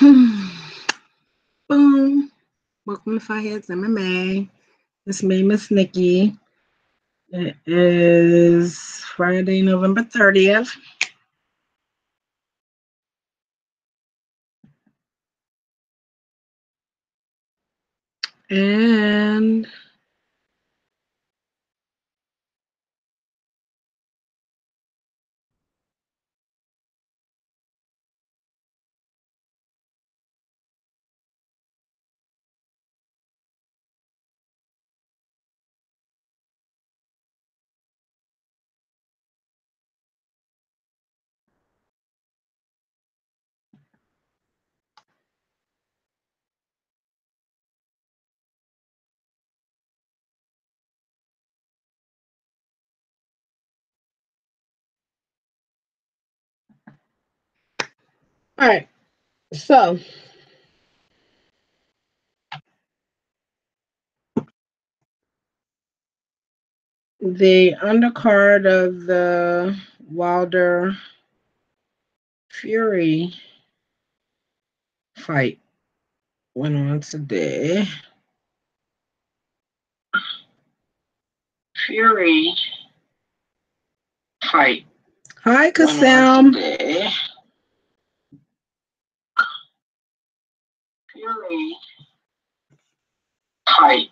Boom. Welcome to Fireheads MMA. It's me, Miss Nikki. It is Friday, November 30th. And all right, so the undercard of the Wilder Fury fight went on today. Fury fight. Hi, Kassam. Fury fight.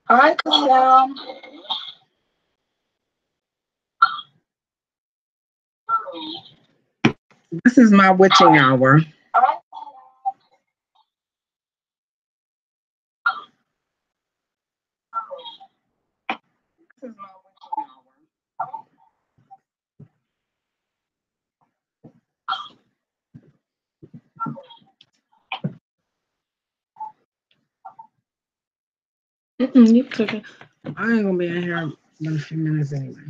Hi, Kassam. This is my witching hour. You cooking? I ain't gonna be in here in a few minutes anyway.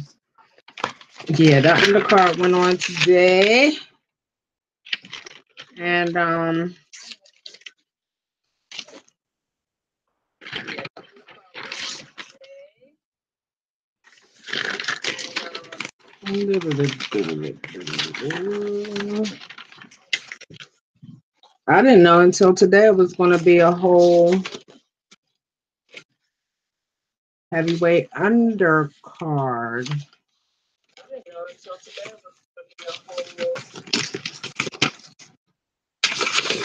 Yeah, the undercard went on today, and I didn't know until today it was going to be a whole heavyweight undercard. I didn't know until today it was going to be a whole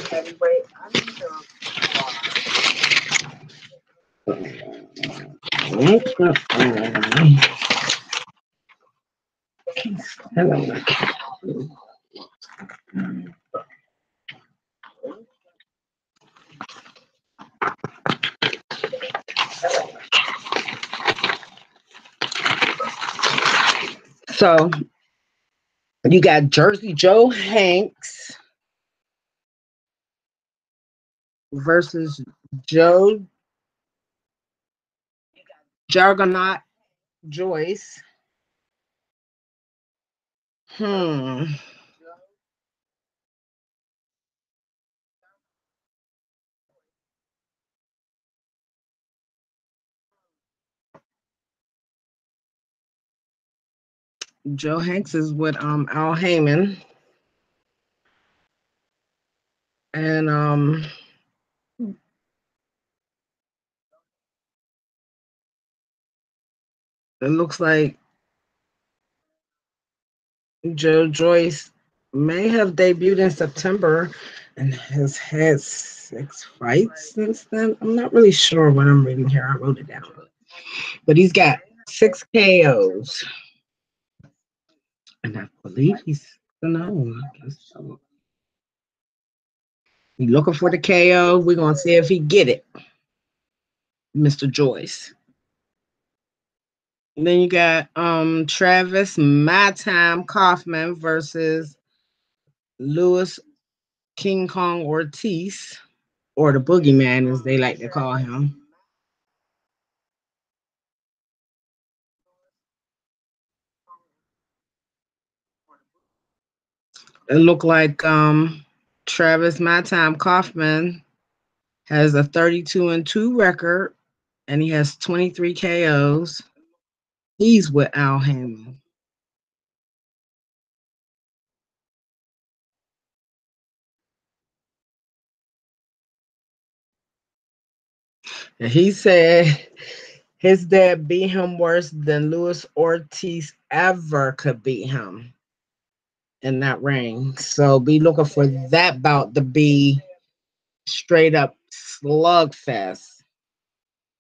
heavyweight undercard. So you got Jersey Joe Hanks versus Joe Juggernaut Joyce. Joe Hanks is with Al Heyman. And it looks like Joe Joyce may have debuted in September and has had 6 fights since then. I'm not really sure what I'm reading here. I wrote it down. But he's got 6 KOs. And I believe he's known. So. He's looking for the KO. We're going to see if he get it. Mr. Joyce. And then you got Travis My Time Kaufman versus Louis King Kong Ortiz, or the Boogeyman as they like to call him. It looked like Travis My Time Kaufman has a 32-2 record, and he has 23 KOs. He's with Al Heyman. And he said his dad beat him worse than Luis Ortiz ever could beat him in that ring. So be looking for that bout to be straight up slugfest.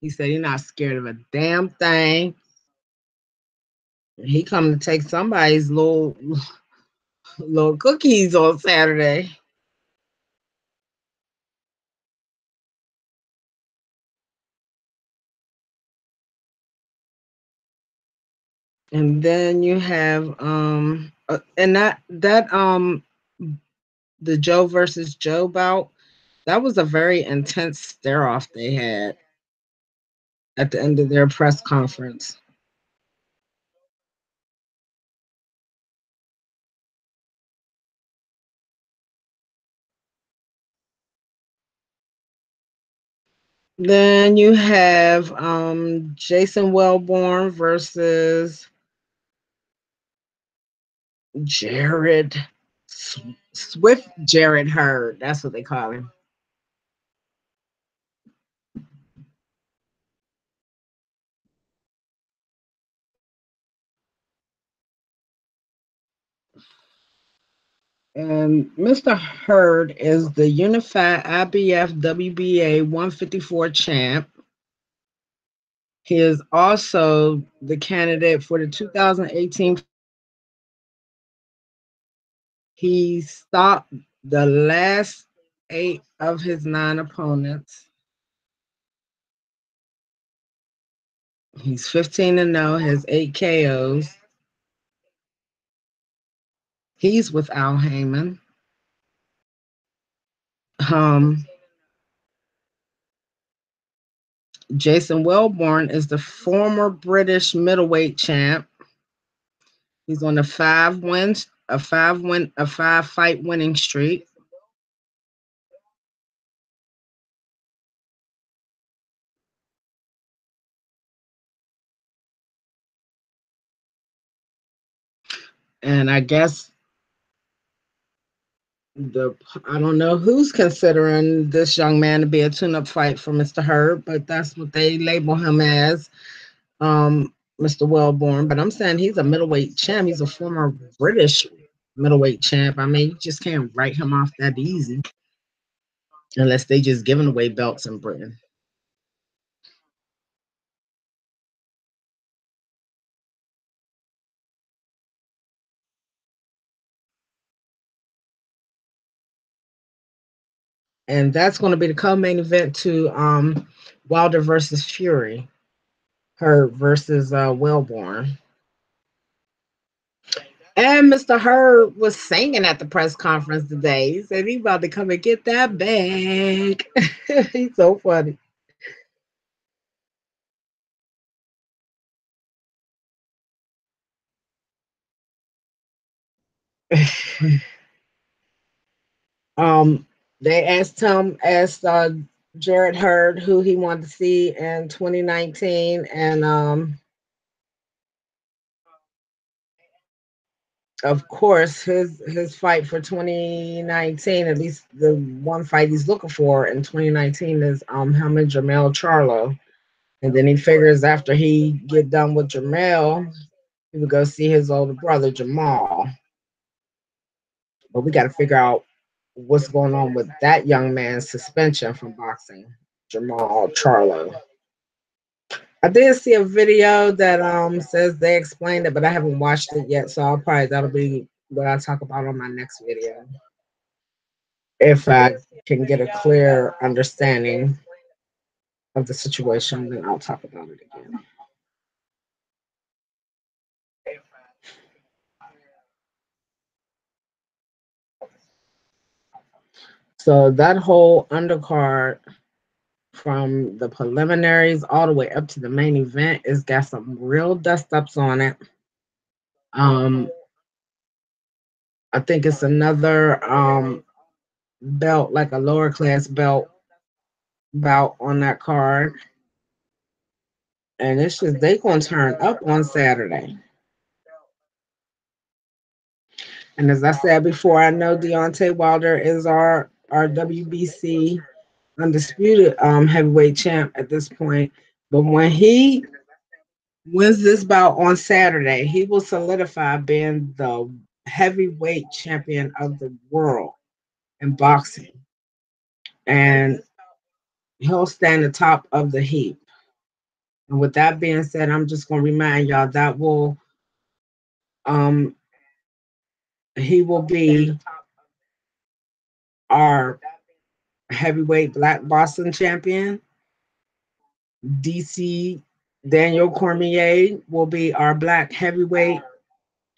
He said he's not scared of a damn thing. He come to take somebody's little cookies on Saturday. And then you have and that the Joe versus Joe bout, that was a very intense stare off they had at the end of their press conference. Then you have Jason Wellborn versus Jared Swift Jared Hurd. That's what they call him. And Mr. Hurd is the unified IBF WBA 154 champ. He is also the candidate for the 2018. He stopped the last 8 of his 9 opponents. He's 15-0, has 8 KOs. He's with Al Heyman. Um, Jason Wellborn is the former British middleweight champ. He's on a 5 fight winning streak. And I guess I don't know who's considering this young man to be a tune-up fight for Mr. Hurd, but that's what they label him as, Mr. Wellborn. But I'm saying he's a middleweight champ. He's a former British middleweight champ. I mean, you just can't write him off that easy unless they just giving away belts in Britain. And that's going to be the co-main event to Wilder versus Fury, Hurd versus Wellborn. And Mr. Hurd was singing at the press conference today. He said he about to come and get that bag. He's so funny. um, they asked Jared Hurd who he wanted to see in 2019, and of course his fight for 2019, at least the one fight he's looking for in 2019, is him and Jermell Charlo. And then he figures after he get done with Jermell, he would go see his older brother Jamal. But we got to figure out what's going on with that young man's suspension from boxing, Jamal Charlo. I did see a video that says they explained it, but I haven't watched it yet, so that'll be what I talk about on my next video. If I can get a clear understanding of the situation, then I'll talk about it again. So that whole undercard, from the preliminaries all the way up to the main event, is got some real dust ups on it. Um, I think it's another belt, like a lower class belt bout on that card. And it's just they gonna turn up on Saturday. And as I said before, I know Deontay Wilder is our WBC undisputed heavyweight champ at this point. But when he wins this bout on Saturday, he will solidify being the heavyweight champion of the world in boxing. And he'll stand atop of the heap. And with that being said, I'm just gonna remind y'all that will um he will be our heavyweight black boxing champion. DC Daniel Cormier will be our black heavyweight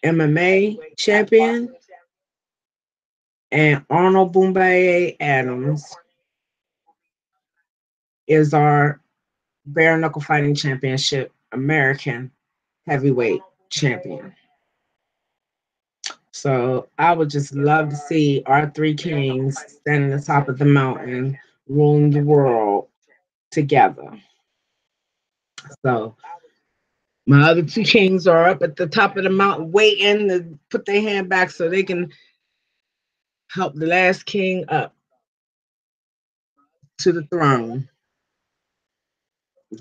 MMA champion. And Arnold Boombaye Adams is our bare knuckle fighting championship American heavyweight champion. So I would just love to see our three kings standing at the top of the mountain, ruling the world together. So my other two kings are up at the top of the mountain waiting to put their hand back so they can help the last king up to the throne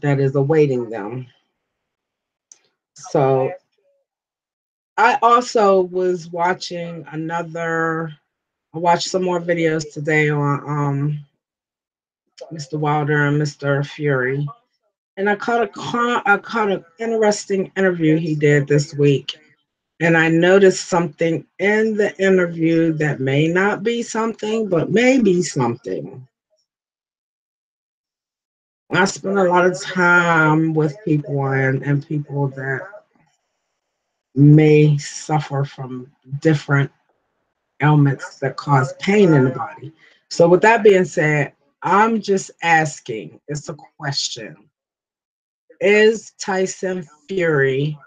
that is awaiting them. So I also was watching I watched some more videos today on Mr. Wilder and Mr. Fury. And I caught an interesting interview he did this week. And I noticed something in the interview that may not be something, but may be something. I spend a lot of time with people and people that may suffer from different ailments that cause pain in the body. So, with that being said, I'm just asking, it's a question. Is Tyson Fury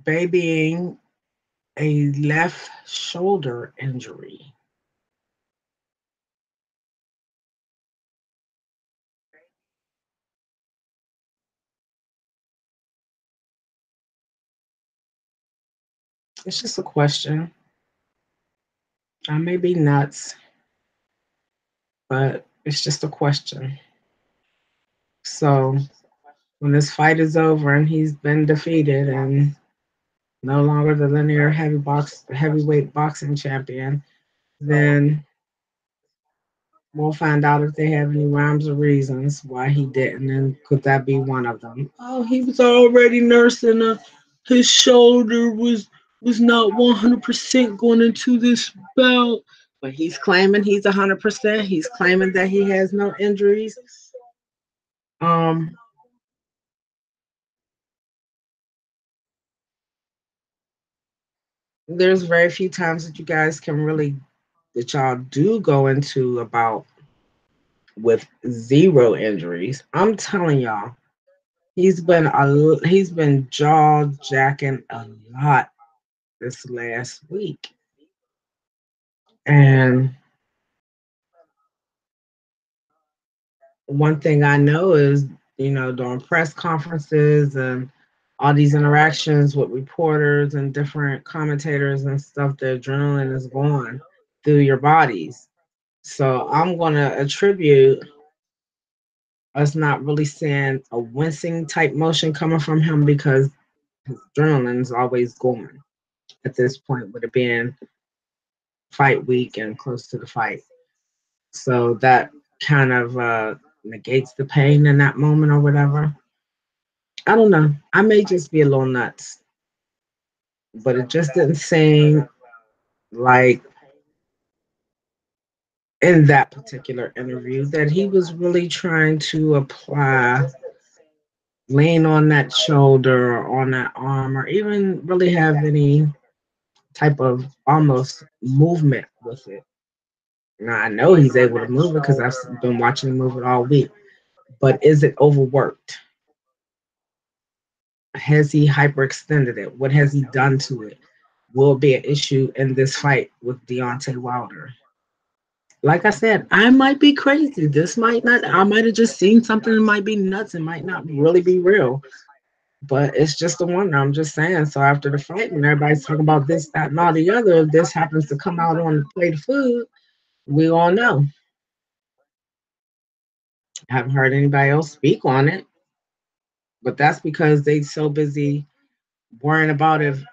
babying a left shoulder injury? It's just a question. I may be nuts, but it's just a question. So when this fight is over and he's been defeated and no longer the linear heavyweight boxing champion, then we'll find out if they have any rhymes or reasons why he didn't, and could that be one of them? Oh, he was already nursing his shoulder was not 100% going into this bout, but he's claiming he's 100%. He's claiming that he has no injuries. Um, there's very few times that you guys can really that y'all do go into about with zero injuries. I'm telling y'all, he's been jaw jacking a lot this last week. And one thing I know is, during press conferences and all these interactions with reporters and different commentators and stuff, the adrenaline is going through your bodies. So I'm going to attribute us not really seeing a wincing type motion coming from him because his adrenaline is always going at this point with it being fight week and close to the fight. So that kind of negates the pain in that moment or whatever. I don't know. I may just be a little nuts, but it just didn't seem like in that particular interview that he was really trying to apply lean on that shoulder or on that arm or even really have any type of almost movement with it. Now I know he's able to move it because I've been watching him move it all week. But is it overworked? Has he hyperextended it? What has he done to it? Will it be an issue in this fight with Deontay Wilder? Like I said, I might be crazy. This might not, I might have just seen something that might be nuts and might not really be real. But it's just a wonder. I'm just saying. So after the fight, when everybody's talking about this, that, and all the other, if this happens to come out on the plate of food, we all know. I haven't heard anybody else speak on it, but that's because they so busy worrying about if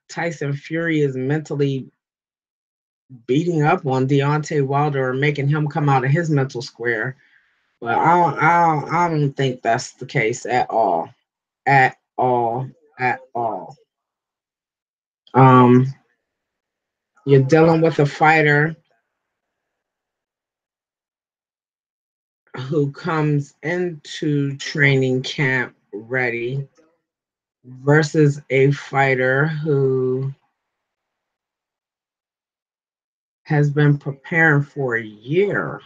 Tyson Fury is mentally beating up on Deontay Wilder or making him come out of his mental square. But I don't think that's the case at all. At all. At all. Um, you're dealing with a fighter who comes into training camp ready versus a fighter who has been preparing for a year,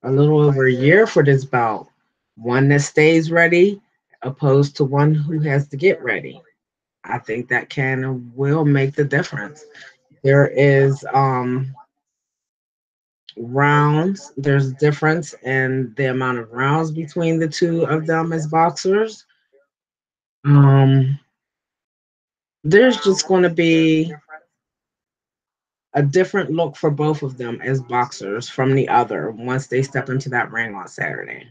a little over a year for this bout. One that stays ready opposed to one who has to get ready. I think that can and will make the difference. There is rounds, there's difference in the amount of rounds between the two of them as boxers. Um there's just going to be a different look for both of them as boxers from the other once they step into that ring on Saturday.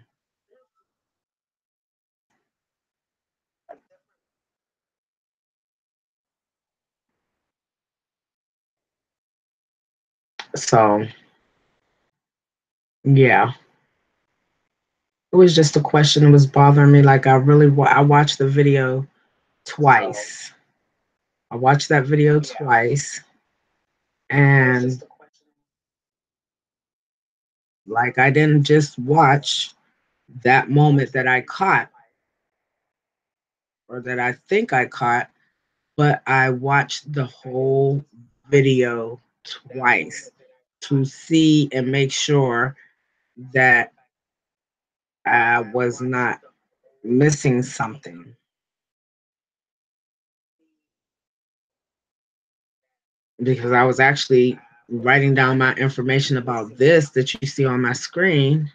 So, yeah, it was just a question that was bothering me. Like, I watched the video twice. I watched that video twice, and like, I didn't just watch that moment that I caught or that I think I caught, but I watched the whole video twice to see and make sure that I was not missing something, because I was actually writing down my information about this that you see on my screen.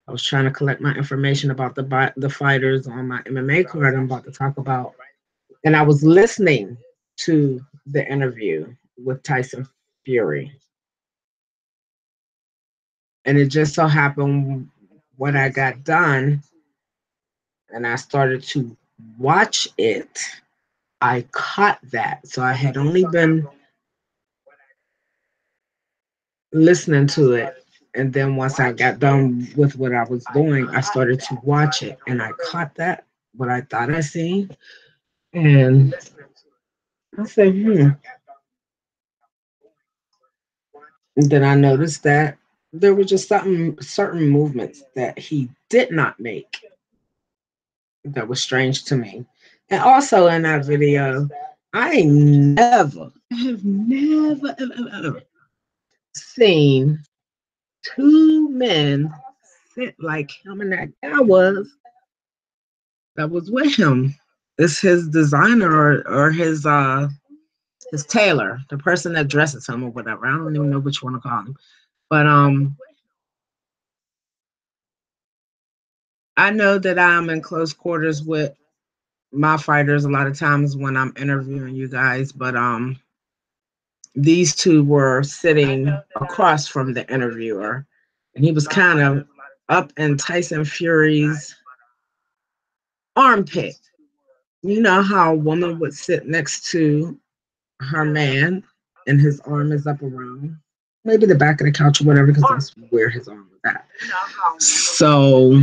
I was trying to collect my information about the fighters on my MMA card I'm about to talk about, and I was listening to the interview with Tyson Fury, and it just so happened when I got done and I started to watch it, I caught that. So I had only been listening to it. And then once I got done with what I was doing, I started to watch it and I caught that, what I thought I seen. And I said, hmm. And then I noticed that there were just certain movements that he did not make that was strange to me. And also in that video, I have never, ever seen two men sit like him and that guy that was with him. It's his designer or his tailor, the person that dresses him or whatever. I don't even know which one to call him. But I know that I'm in close quarters with my fighters a lot of times when I'm interviewing you guys, but these two were sitting across from the interviewer, and he was kind of up in Tyson Fury's armpit. You know how a woman would sit next to her man and his arm is up around maybe the back of the couch or whatever, because that's where his arm was at. So,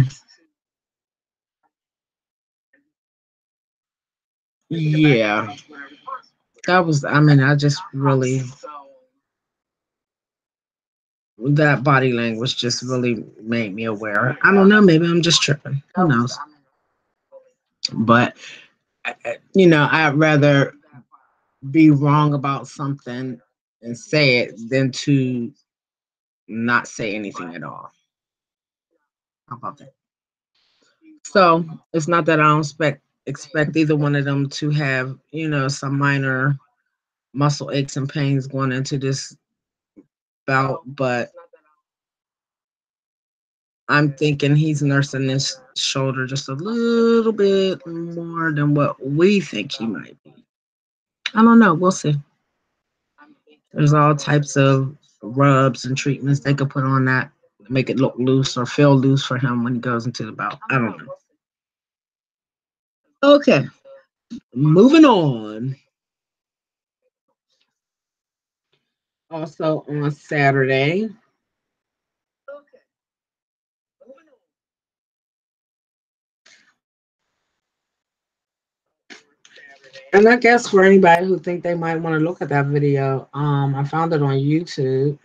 yeah, that was, I mean, I just really, that body language just really made me aware. I don't know, maybe I'm just tripping. Who knows? But, I'd rather be wrong about something and say it than to not say anything at all. How about that? So it's not that I don't expect either one of them to have, some minor muscle aches and pains going into this bout, but I'm thinking he's nursing his shoulder just a little bit more than what we think he might be. I don't know. We'll see. There's all types of rubs and treatments they could put on that to make it look loose or feel loose for him when he goes into the bout. I don't know. Okay, moving on. Also on Saturday, and I guess for anybody who think they might want to look at that video, I found it on YouTube.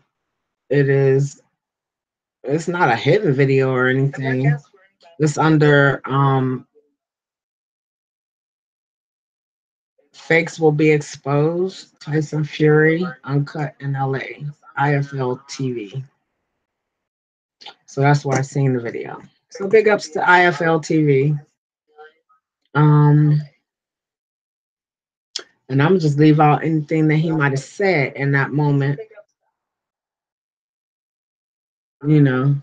It is. It's not a hidden video or anything. It's under fakes will be exposed. Tyson Fury uncut in LA. IFL TV. So that's why I seen the video. So big ups to IFL TV. Um, and I'm just leave out anything that he might have said in that moment, you know,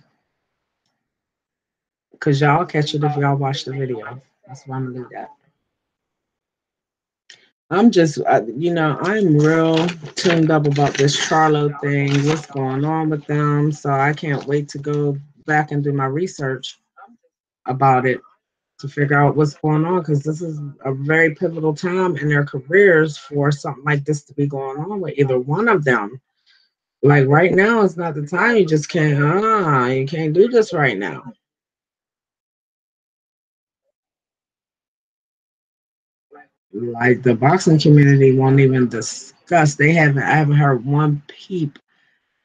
because y'all catch it if y'all watch the video. That's why I'm gonna leave that. I'm just, I'm real tuned up about this Charlo thing, what's going on with them. So I can't wait to go back and do my research about it to figure out what's going on because this is a very pivotal time in their careers for something like this to be going on with either one of them. Like right now is not the time. You just can't, you can't do this right now. Like the boxing community won't even discuss. I haven't heard one peep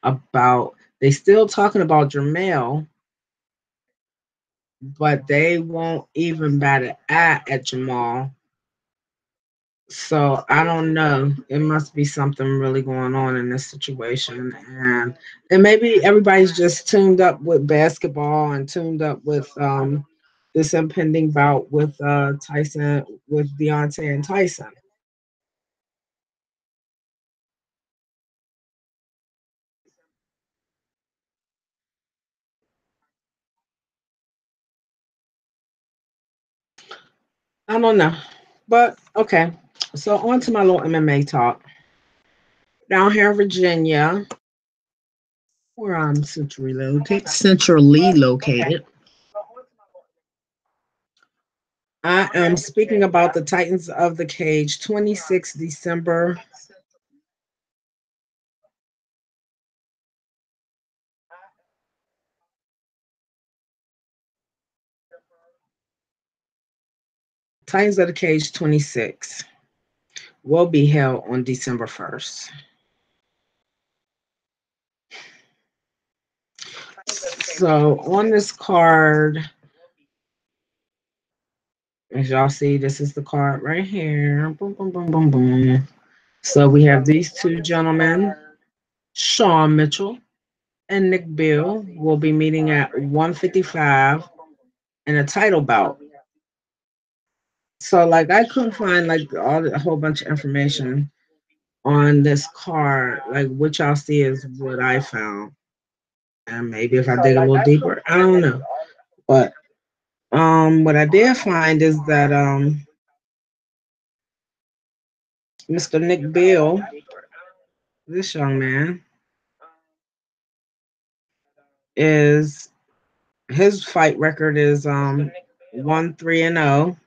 about, they still talking about Jermell, but they won't even bat an eye at Jamal. So I don't know. It must be something really going on in this situation, and maybe everybody's just tuned up with basketball and tuned up with this impending bout with Tyson, with Deontay and Tyson. I don't know, but okay. So on to my little MMA talk. Down here in Virginia, where I'm centrally located, I am speaking about the Titans of the Cage 26 December. Titans of the Cage 26 will be held on December 1st. So on this card, as y'all see, this is the card right here. Boom, boom, boom, boom, boom. So we have these two gentlemen, Sean Mitchell and Nick Bill, will be meeting at 155 in a title bout. So like I couldn't find like a whole bunch of information on this card. Like what y'all see is what I found. And maybe if I dig a little deeper, I don't know. But what I did find is that Mr. Nick Bill, this young man, is his fight record is 1-3-0,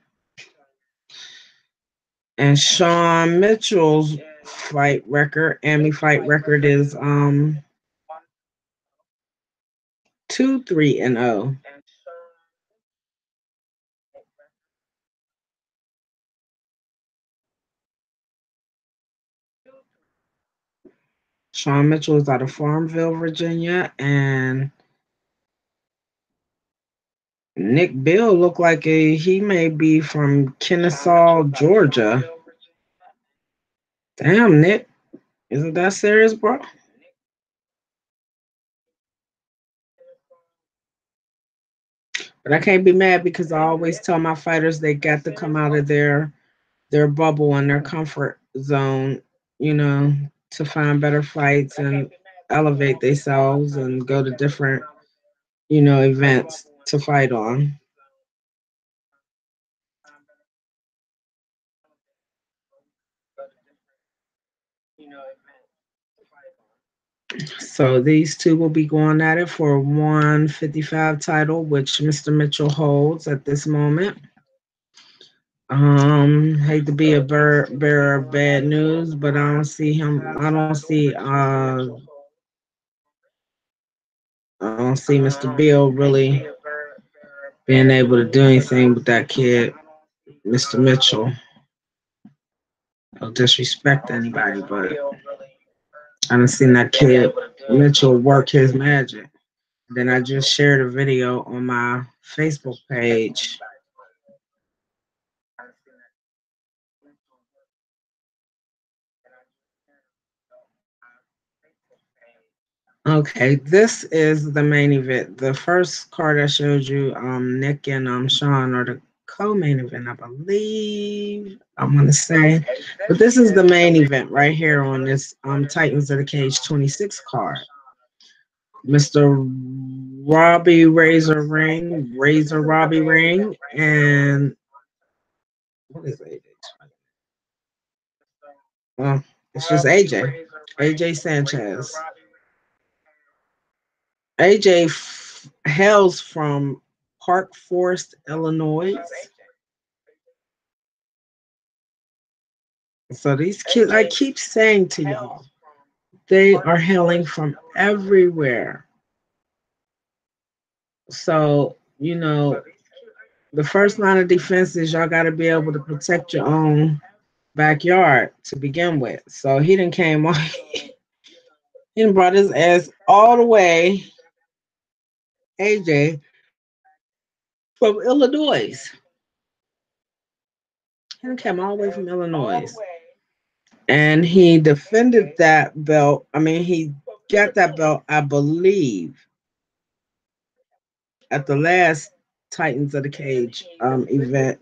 and Sean Mitchell's fight record is 2-3-0. Sean Mitchell is out of Farmville, Virginia, and Nick Bill looked like he may be from Kennesaw, Georgia. Damn, Nick, isn't that serious, bro? But I can't be mad because I always tell my fighters they got to come out of their bubble and their comfort zone, you know, to find better fights and elevate themselves and go to different, events to fight on. So these two will be going at it for 155 title, which Mr. Mitchell holds at this moment. Hate to be a bearer of bad news, but I don't see him. I don't see Mr. Bill really being able to do anything with that kid, Mr. Mitchell. No disrespect to anybody, but I done seen that kid Mitchell work his magic. Then I just shared a video on my Facebook page. Okay, this is the main event. The first card I showed you, Nick and Sean are the co-main event, I believe. I want to say, but this is the main event right here on this Titans of the Cage 26 card. Mr. Robbie Razor Robbie Ring, and what is it? Well, it's just AJ Sanchez. AJ hails from Park Forest, Illinois. So these kids, I keep saying to y'all, they are hailing from everywhere. So, the first line of defense is y'all got to be able to protect your own backyard to begin with. So he didn't came on, he done brought his ass all the way, AJ, from Illinois. He done came all the way from Illinois. And he defended that belt. I mean, he got that belt, I believe, at the last Titans of the Cage event,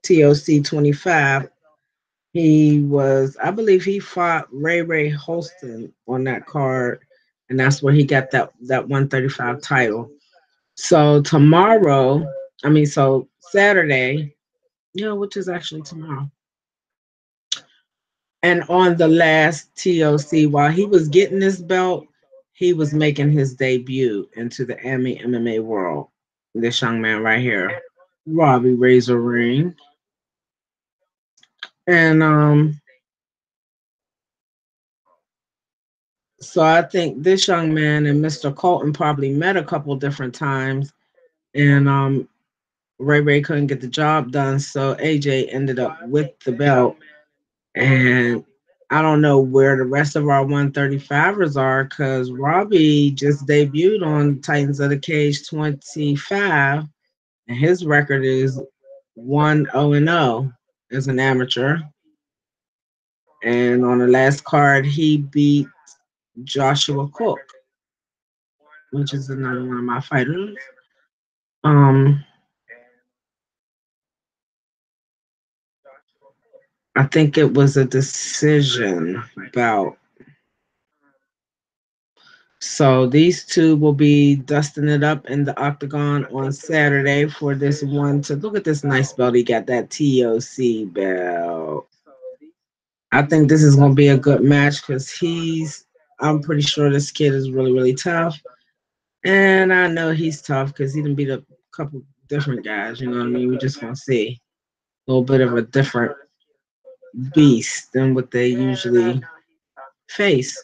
TOC 25. I believe he fought Ray Holston on that card, and that's where he got that 135 title. So Saturday, which is actually tomorrow. And on the last TOC, while he was getting this belt, he was making his debut into the AMI MMA world. This young man right here, Robbie Razor Ring. And so I think this young man and Mr. Colton probably met a couple different times, and Ray couldn't get the job done, so AJ ended up with the belt. And I don't know where the rest of our 135ers are, because Robbie just debuted on Titans of the Cage 25, and his record is 1-0-0 as an amateur. And on the last card, he beat Joshua Cook, which is another one of my fighters. Um, I think it was a decision bout. So these two will be dusting it up in the octagon on Saturday for this one. To look at this nice belt, he got that TOC belt. I think this is going to be a good match because I'm pretty sure this kid is really, really tough. And I know he's tough because he done beat up a couple different guys. You know what I mean? We're just going to see a little bit of a different beast than what they usually face.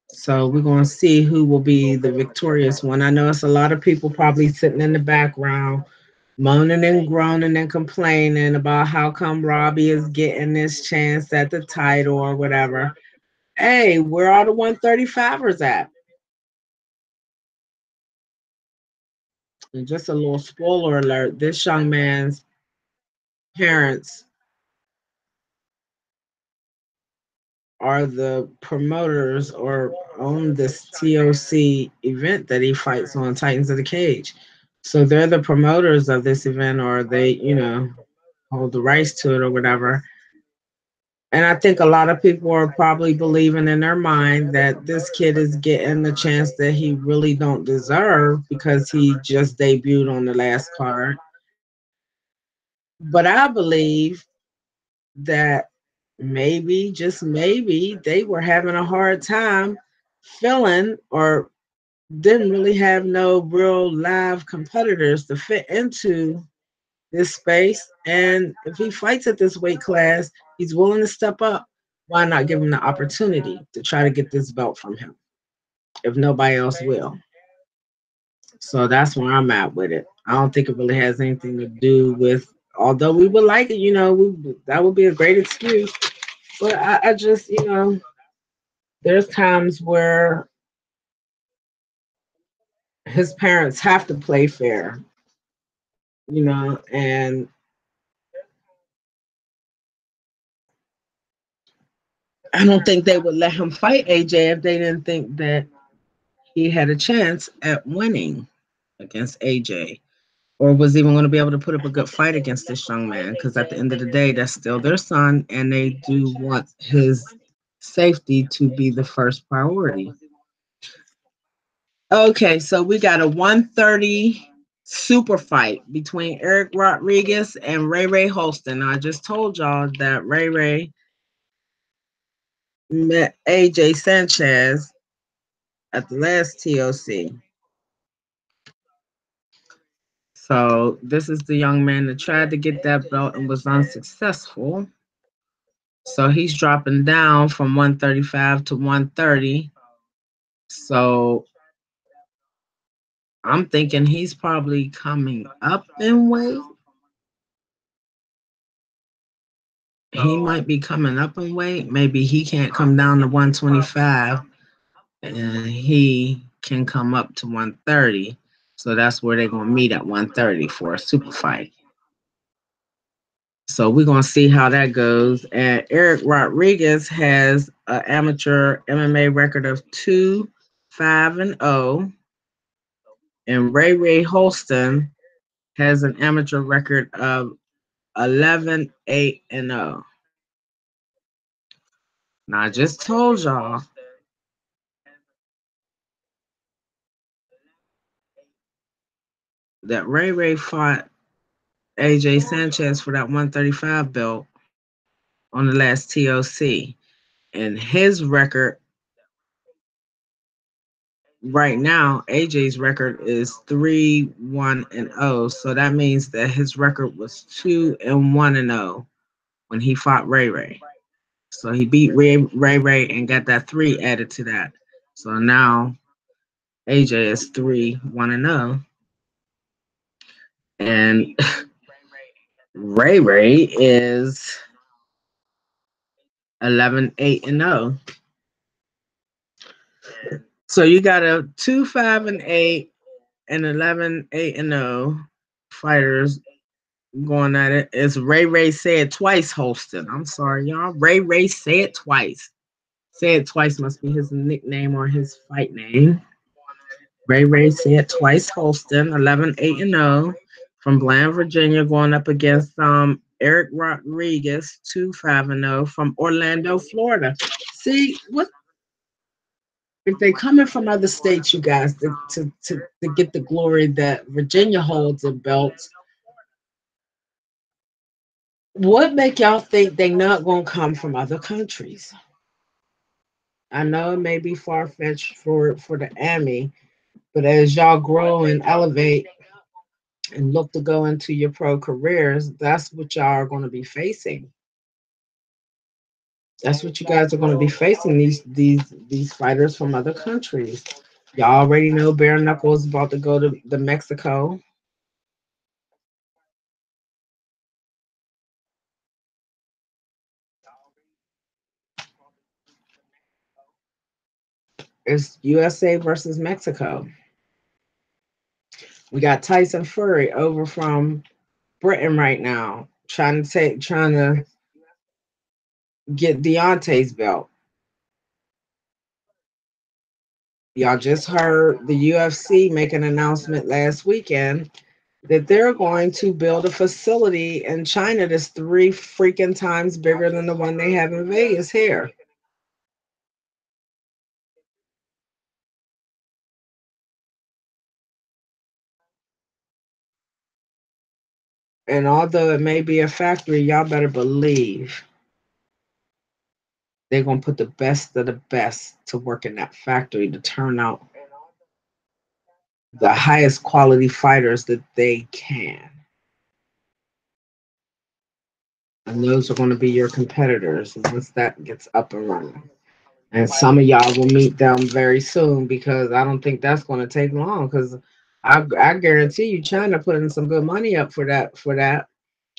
So we're going to see who will be the victorious one. I know it's a lot of people probably sitting in the background moaning and groaning and complaining about how come Robbie is getting this chance at the title or whatever. Hey, where are the 135ers at? And just a little spoiler alert, this young man's parents are the promoters or own this TOC event that he fights on, Titans of the Cage. So they're the promoters of this event, or they, hold the rights to it or whatever. And I think a lot of people are probably believing in their mind that this kid is getting the chance that he really don't deserve because he just debuted on the last card. But I believe that maybe, just maybe, they were having a hard time filling or didn't really have no real live competitors to fit into this space. And if he fights at this weight class, he's willing to step up. Why not give him the opportunity to try to get this belt from him if nobody else will? So that's where I'm at with it. I don't think it really has anything to do with, although we would like it, that would be a great excuse. But I just, there's times where his parents have to play fair, and I don't think they would let him fight AJ if they didn't think that he had a chance at winning against AJ or was even going to be able to put up a good fight against this young man. Because at the end of the day, that's still their son, and they do want his safety to be the first priority. Okay, so we got a 130 super fight between Eric Rodriguez and Ray Ray Holston. I just told y'all that Ray Ray met AJ Sanchez at the last TOC. So this is the young man that tried to get that belt and was unsuccessful. So he's dropping down from 135 to 130. So I'm thinking he's probably coming up in weight. He might be coming up in weight. Maybe he can't come down to 125 and he can come up to 130. So that's where they're going to meet at 130 for a super fight. So we're going to see how that goes. And Eric Rodriguez has an amateur MMA record of 2-5-0. And Ray Ray Holston has an amateur record of 11-8-0. Now, I just told y'all that Ray Ray fought AJ Sanchez for that 135 belt on the last TOC. And his record right now, AJ's record is 3-1-0. So that means that his record was 2-1-0 when he fought Ray Ray. So he beat Ray and got that 3 added to that. So now AJ is 3-1-0. And Ray Ray is 11-8-0. So you got a 2-5-8 and 11-8-0 fighters going at it. It's Ray Ray said twice, Holston. I'm sorry, y'all. Ray Ray said twice. Said twice must be his nickname or his fight name. Ray Ray said twice, Holston, 11-8-0 from Bland, Virginia, going up against Eric Rodriguez, 2-5-0 from Orlando, Florida. See, what if they coming from other states, you guys, to get the glory that Virginia holds in belts? What make y'all think they not gonna come from other countries? I know it may be far fetched for the Emmy, but as y'all grow and elevate and look to go into your pro careers, that's what y'all are going to be facing. That's what you guys are going to be facing, these fighters from other countries. Y'all already know Bare Knuckles is about to go to Mexico. It's USA versus Mexico. We got Tyson Fury over from Britain right now, trying to get Deontay's belt. Y'all just heard the UFC make an announcement last weekend that they're going to build a facility in China that's 3 freaking times bigger than the one they have in Vegas here. And although it may be a factory, y'all better believe they're going to put the best of the best to work in that factory to turn out the highest quality fighters that they can. And those are going to be your competitors once that gets up and running. And some of y'all will meet them very soon because I don't think that's going to take long. Because I guarantee you, China putting some good money up for that.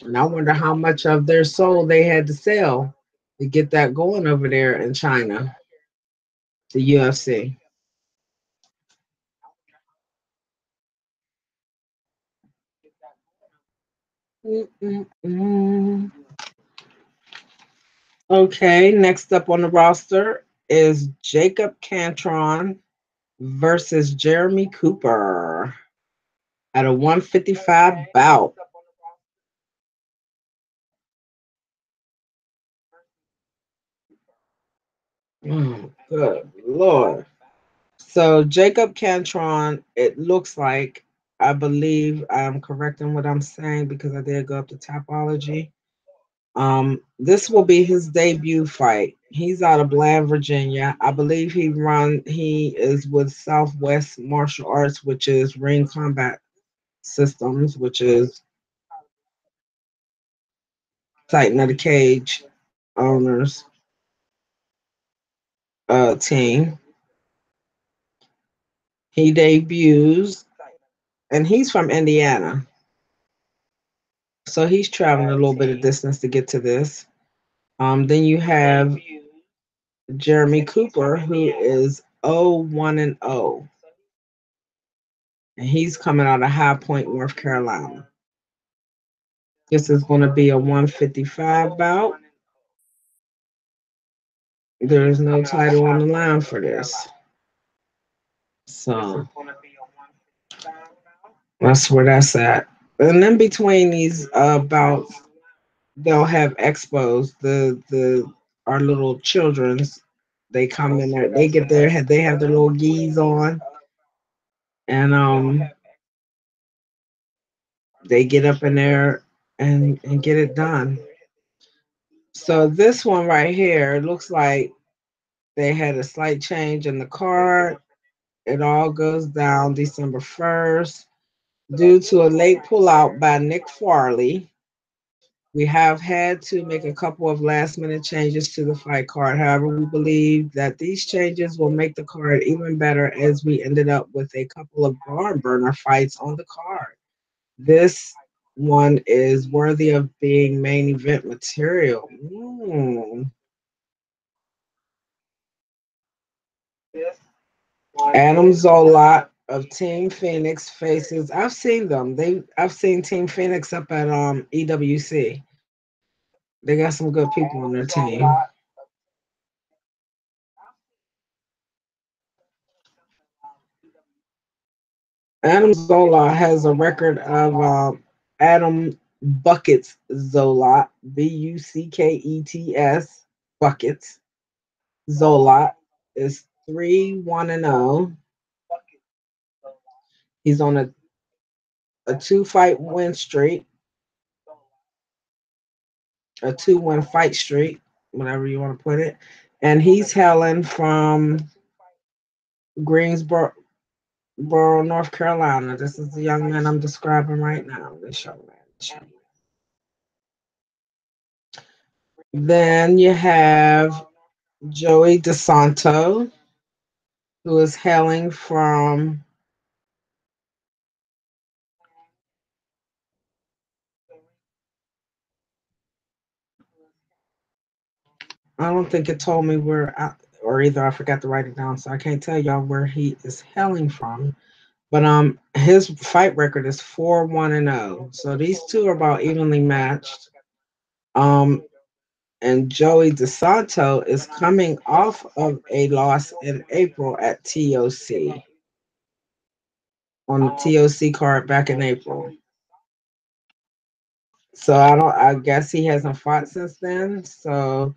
And I wonder how much of their soul they had to sell to get that going over there in China, the UFC. Mm-mm-mm. Okay, next up on the roster is Jacob Cantron versus Jeremy Cooper at a 155 bout. Good Lord. So Jacob Cantron, it looks like, I believe I'm correct in what I'm saying because I did go up to Topology. This will be his debut fight. He's out of Bland, Virginia. I believe he is with Southwest Martial Arts, which is Ring Combat Systems, which is Titan of the Cage owners team. He debuts and he's from Indiana. So he's traveling a little bit of distance to get to this. Then you have Jeremy Cooper, who is 0-1-0, and he's coming out of High Point, North Carolina. This is going to be a 155 bout. There is no title on the line for this. So that's where that's at. And then between these bouts, they'll have expos. The our little children's, they come in there, they get their they have their little geese on, and they get up in there and get it done. So this one right here, it looks like they had a slight change in the card. It all goes down December 1st due to a late pullout by Nick Farley. We have had to make a couple of last minute changes to the fight card. However, we believe that these changes will make the card even better as we ended up with a couple of barn burner fights on the card. This one is worthy of being main event material. Adam Zolot of Team Phoenix faces. I've seen them. I've seen Team Phoenix up at EWC. They got some good people on their team. Adam Zola has a record of Adam Buckets Zolot, Buckets Buckets. Zolot is 3-1-0. He's on a 2 fight win streak, a 2-1 fight streak, whatever you want to put it. And he's hailing from Greensboro, North Carolina. This is the young man I'm describing right now. This young man. Then you have Joey DeSanto, who is hailing from I don't think it told me or either I forgot to write it down, so I can't tell y'all where he is hailing from. But his fight record is 4-1-0. So these two are about evenly matched. Um, and Joey DeSanto is coming off of a loss in April at TOC on the TOC card back in April. So I guess he hasn't fought since then. So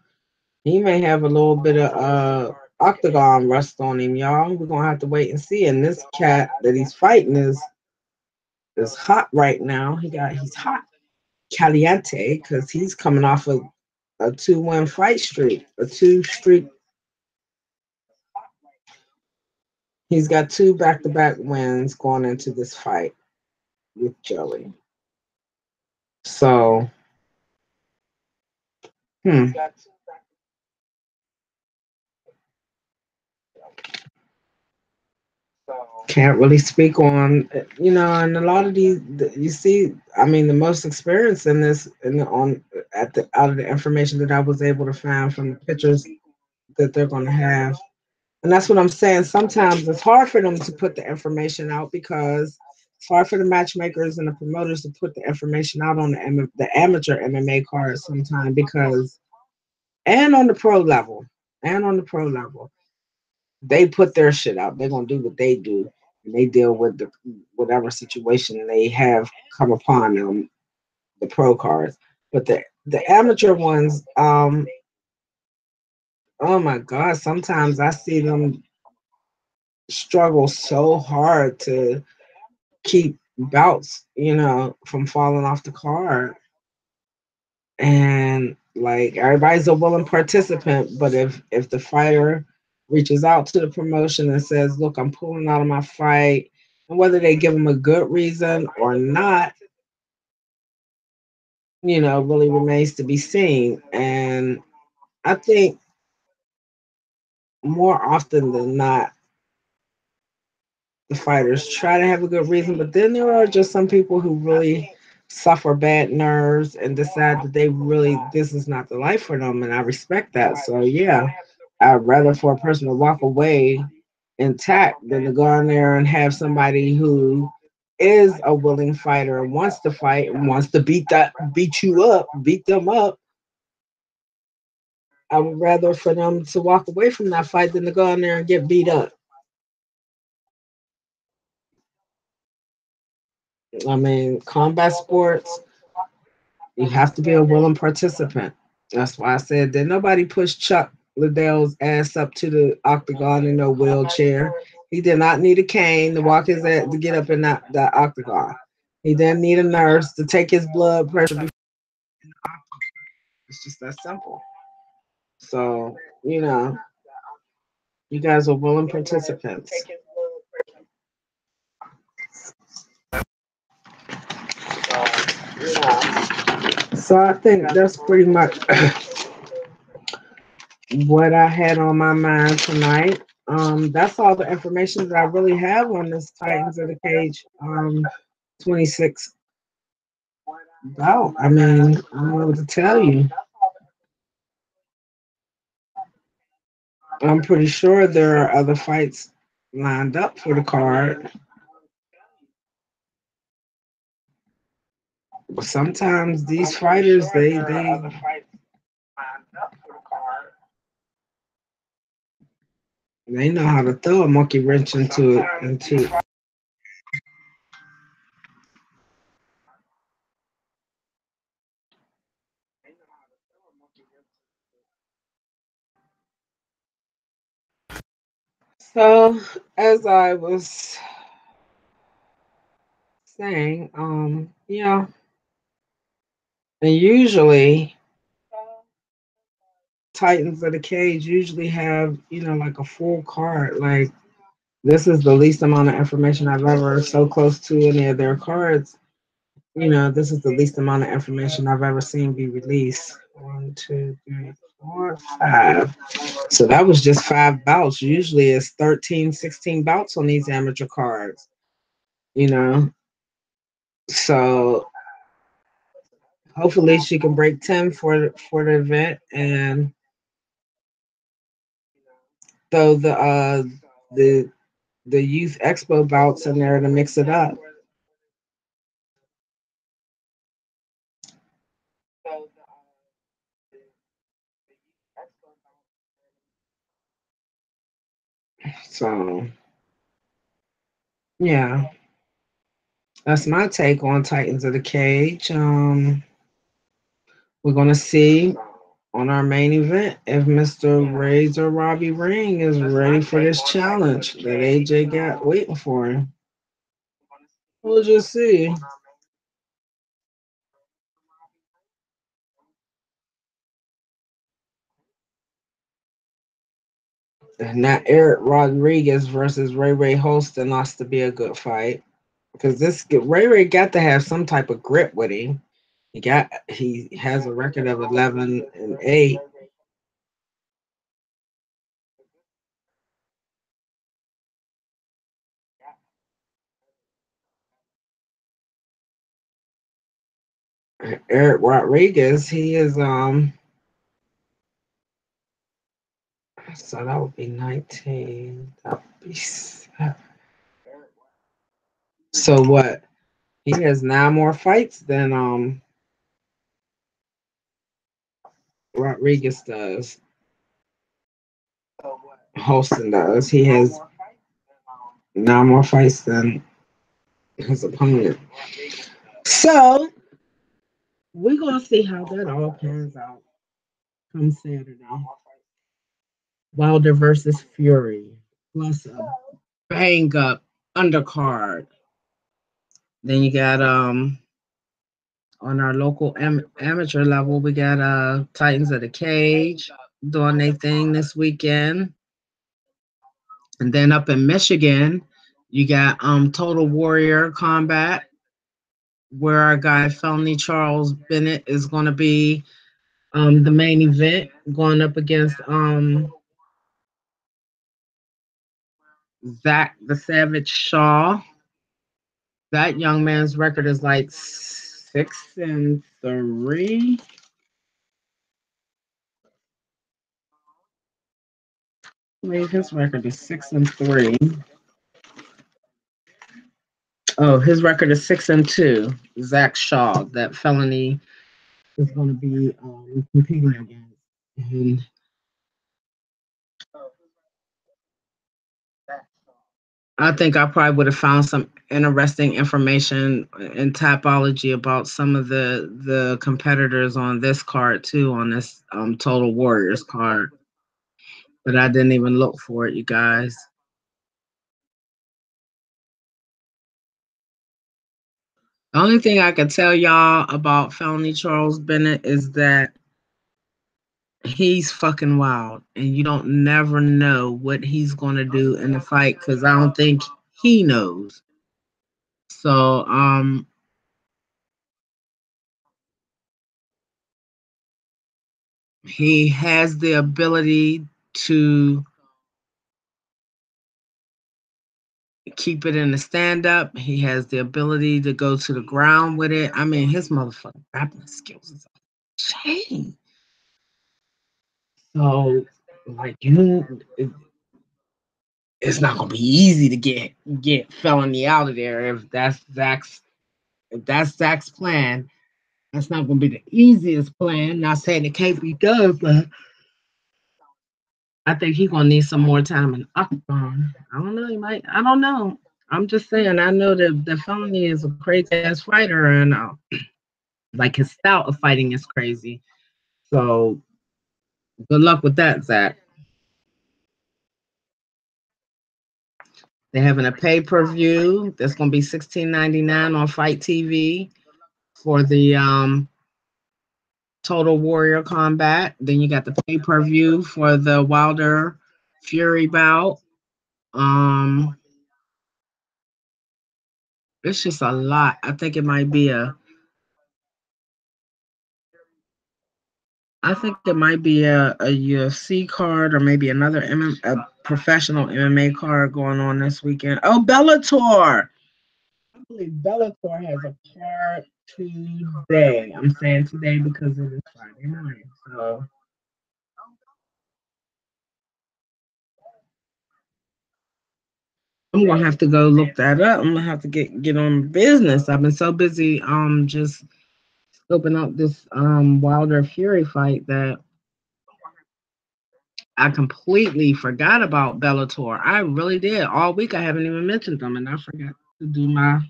he may have a little bit of octagon rust on him, y'all. We're gonna have to wait and see. And this cat that he's fighting is hot right now. He's hot, caliente, because he's coming off a 2-win fight streak, a two streak. He's got two back-to-back wins going into this fight with Joey. So, hmm. Can't really speak on, and a lot of these, you see, I mean, the most experience in this, on at the out of the information that I was able to find from the pictures that they're going to have, and that's what I'm saying. Sometimes it's hard for them to put the information out because it's hard for the matchmakers and the promoters to put the information out on the amateur MMA cards sometimes because, and on the pro level, and on the pro level they put their shit out. They're gonna do what they do, and they deal with the whatever situation they have come upon them, the pro cards. But the amateur ones, oh my god, sometimes I see them struggle so hard to keep bouts, from falling off the card. And like everybody's a willing participant, but if the fighter reaches out to the promotion and says, "Look, I'm pulling out of my fight," and whether they give them a good reason or not, really remains to be seen. And I think more often than not, the fighters try to have a good reason, but then there are just some people who really suffer bad nerves and decide that they really this is not the life for them, and I respect that. So yeah, I'd rather for a person to walk away intact than to go in there and have somebody who is a willing fighter and wants to fight and wants to beat you up, beat them up. I would rather for them to walk away from that fight than to go in there and get beat up. I mean, combat sports, you have to be a willing participant. That's why I said that nobody pushed Chuck Liddell's ass up to the octagon in no wheelchair. He did not need a cane to walk his ass to get up in that octagon. He didn't need a nurse to take his blood pressure. It's just that simple. So, you guys are willing participants. So I think that's pretty much what I had on my mind tonight. That's all the information that I really have on this Titans of the Cage 26 bout. I mean, I don't know what to tell you. I'm pretty sure there are other fights lined up for the card. But sometimes these fighters, they know how to throw a monkey wrench into. So as I was saying, and usually Titans of the Cage usually have, like a full card. Like this is the least amount of information I've ever so close to any of their cards. This is the least amount of information I've ever seen be released. One, two, three, four, five. So that was just 5 bouts. Usually it's 13, 16 bouts on these amateur cards, you know. So hopefully she can break 10 for the event and throw the the youth expo bouts in there to mix it up. So yeah, that's my take on Titans of the Cage. We're gonna see on our main event if Mr. Razor Robbie Ring is ready for this challenge that AJ got waiting for him. We'll just see. And that Eric Rodriguez versus Ray Ray Holston lost to be a good fight because this Ray Ray got to have some type of grip with him. He has a record of 11-8. Eric Rodriguez, he is so that would be 19. That would be so what? He has 9 more fights than Rodriguez does. Holston does. He has 9 more fights than his opponent. So we're gonna see how that all pans out come Saturday. Wilder versus Fury, plus a bang up undercard. Then you got on our local amateur level, we got Titans of the Cage doing their thing this weekend. And then up in Michigan, you got Total Warrior Combat, where our guy Felony Charles Bennett is gonna be the main event, going up against Zach the Savage Shaw. That young man's record is like 6-3. I believe his record is 6-3. Oh, his record is 6-2. Zach Shaw, that felony is going to be competing against. And I think I probably would have found some interesting information in typology about some of the competitors on this card too, on this Total Warriors card. But I didn't even look for it, you guys. The only thing I can tell y'all about Felony Charles Bennett is that he's fucking wild, and you don't never know what he's gonna do in the fight because I don't think he knows. So he has the ability to keep it in the stand up. He has the ability to go to the ground with it. I mean, his motherfucking grappling skills is insane. So, like it's not gonna be easy to get felony out of there if that's Zach's plan. That's not gonna be the easiest plan. Not saying it can't be done, but I think he's gonna need some more time in octagon. I don't know. He might. I don't know. I'm just saying. I know that the felony is a crazy ass fighter, and like his style of fighting is crazy. So good luck with that, Zach. They're having a pay per view. That's gonna be $16.99 on Fight TV for the Total Warrior Combat. Then you got the pay per view for the Wilder Fury bout. Um, it's just a lot. I think it might be a. I think it might be a UFC card or maybe another a professional MMA card going on this weekend. Oh, Bellator! I believe Bellator has a card today. I'm saying today because it is Friday morning. So I'm gonna have to go look that up. I'm gonna have to get on business. I've been so busy just scoping out this Wilder Fury fight that I completely forgot about Bellator. I really did. All week I haven't even mentioned them and I forgot to do my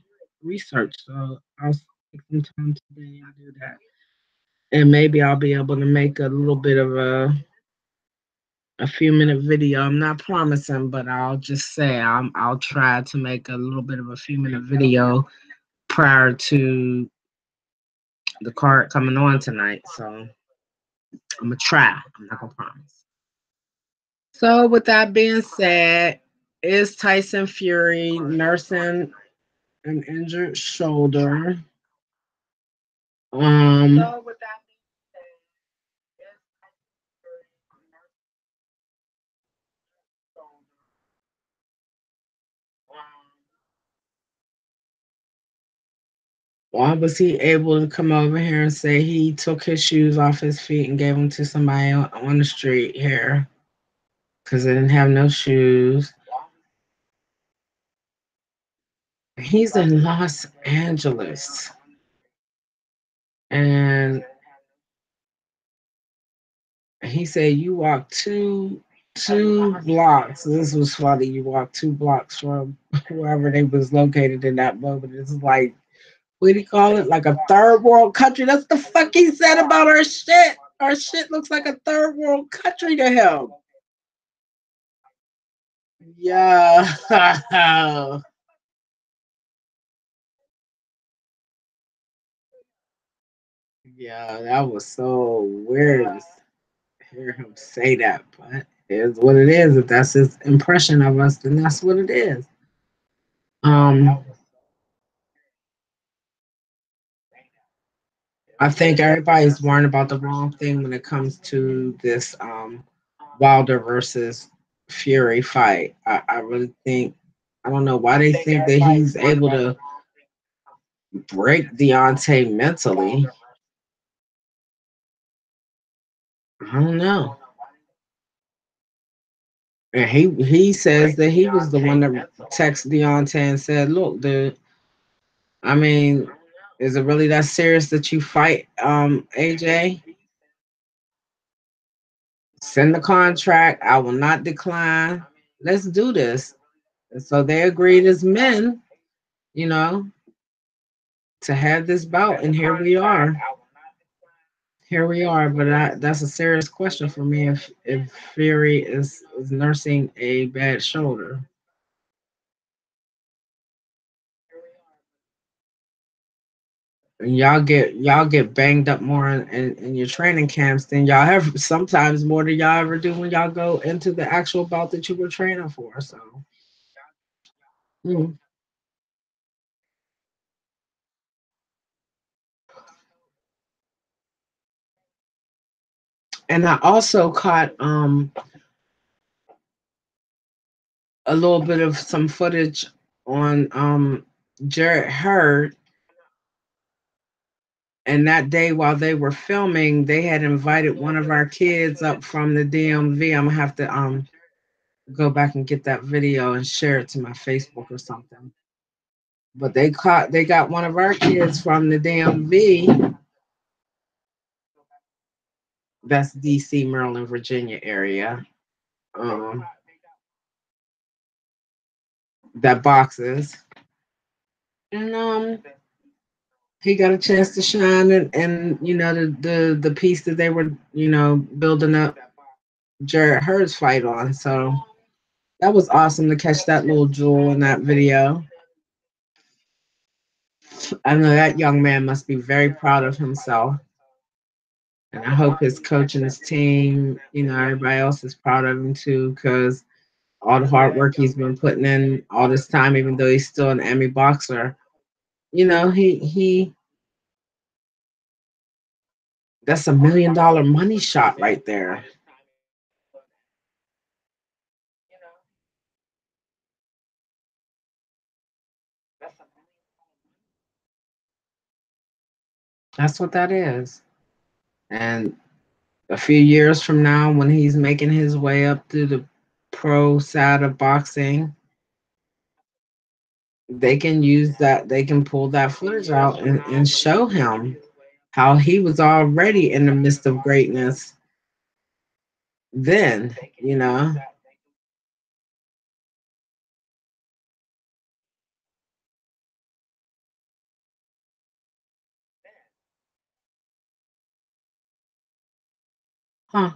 research. So I'll take some time today and do that. and maybe I'll be able to make a little bit of a few minute video. I'm not promising, but I'll just say I'll try to make a little bit of a few minute video prior to the card coming on tonight. So I'm gonna try. I'm not gonna promise. So with that being said, is Tyson Fury nursing an injured shoulder? So with that why was he able to come over here and say he took his shoes off his feet and gave them to somebody on the street here? Because they didn't have no shoes. He's in Los Angeles. And he said you walk two blocks. This was funny. You walk 2 blocks from wherever they was located in that moment. It's like, what do you call it? Like a third world country. That's the fuck he said about our shit. Our shit looks like a third world country to him. Yeah. Yeah, that was so weird to hear him say that, but it's what it is. If that's his impression of us, then that's what it is. Um, I think everybody's worrying about the wrong thing when it comes to this Wilder versus Fury fight. I really think I don't know why they think that he's able to break Deontay mentally. I don't know. And he says that he was the one that texted Deontay and said, "Look, dude, I mean, is it really that serious that you fight AJ? Send the contract. I will not decline. Let's do this." And so they agreed as men, you know, to have this bout, and here we are. Here we are. But that's a serious question for me. If Fury is nursing a bad shoulder, and y'all get banged up more in your training camps than y'all ever sometimes more than y'all ever do when y'all go into the actual bout that you were training for. So mm. And I also caught a little bit of some footage on Jarrett Hurd. And that day while they were filming, they had invited one of our kids up from the DMV. I'm gonna have to go back and get that video and share it to my Facebook or something. But they got one of our kids from the DMV, that's DC, Maryland, Virginia area, um, that boxes. And he got a chance to shine and the piece that they were, building up Jarrett Hurd's fight on. So that was awesome to catch that little jewel in that video. I know that young man must be very proud of himself. And I hope his coach and his team, everybody else is proud of him too, because all the hard work he's been putting in all this time, even though he's still an Emmy boxer, he that's $1 million money shot right there. That's what that is. And a few years from now, when he's making his way up through the pro side of boxing, they can use that, they can pull that footage out and show him how he was already in the midst of greatness then, you know. Huh.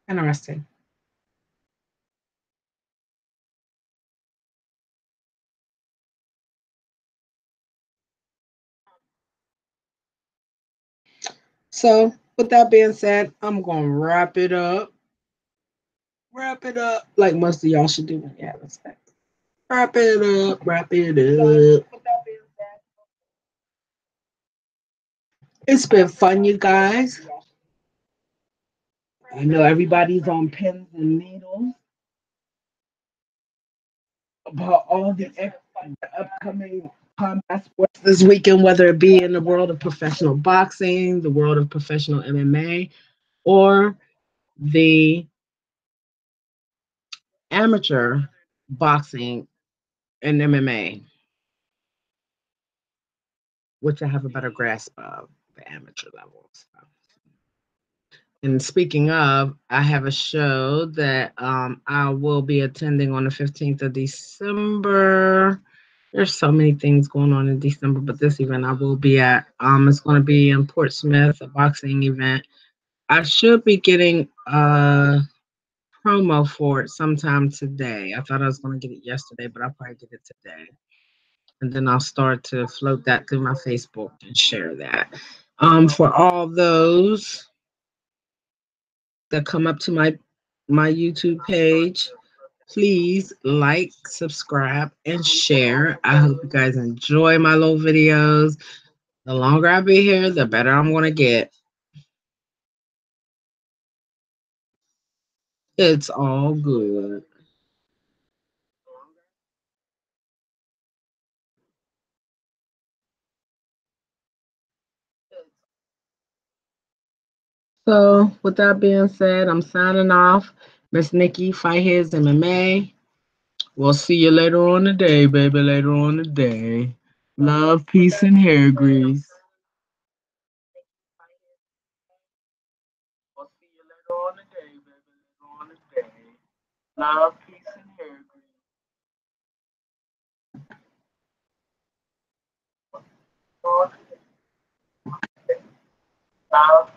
Interesting. So, with that being said, I'm going to wrap it up. Wrap it up like most of y'all should do when you have respect. Wrap it up. Wrap it up. It's been fun, you guys. I know everybody's on pins and needles about all the upcoming combat sports this weekend, whether it be in the world of professional boxing, the world of professional MMA, or the amateur boxing and MMA, which I have a better grasp of the amateur levels. And speaking of, I have a show that I will be attending on the 15th of December. There's so many things going on in December, but this event I will be at. It's going to be in Portsmouth, a boxing event. I should be getting a promo for it sometime today. I thought I was going to get it yesterday, but I'll probably get it today. And then I'll start to float that through my Facebook and share that. For all those that come up to my YouTube page, please like, subscribe, and share. I hope you guys enjoy my little videos. The longer I be here, the better I'm gonna get. It's all good. So, with that being said, I'm signing off. Miss Nikki, Fight His MMA. We'll see you later on today, baby. Later on today. Love, peace, and hair grease. We'll see you later on today, baby. Later on today. Love, peace, and hair grease. Love,